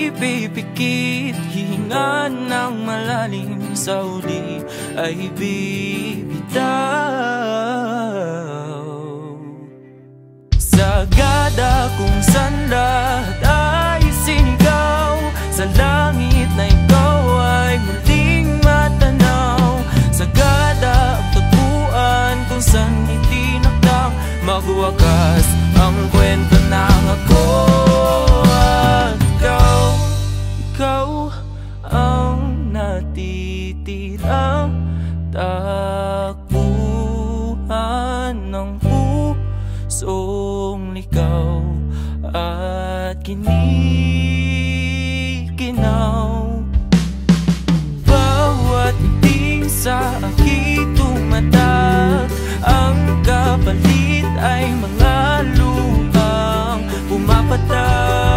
ipipikit, hihinga ng malalim, sa huli ay bibitaw. Sagada kung saan lahat ay sinigaw, sa langit na ikaw ay muling matanaw. Sagada ang tagpuan kung saan itinakdang magwakas ang kwento ng ako at ikaw ang natitirang takbuhan ng pusong ligaw at kinikinaw. Bawat ibig sa aking tumatak, ang kapalit ay mga luhang pumapatak.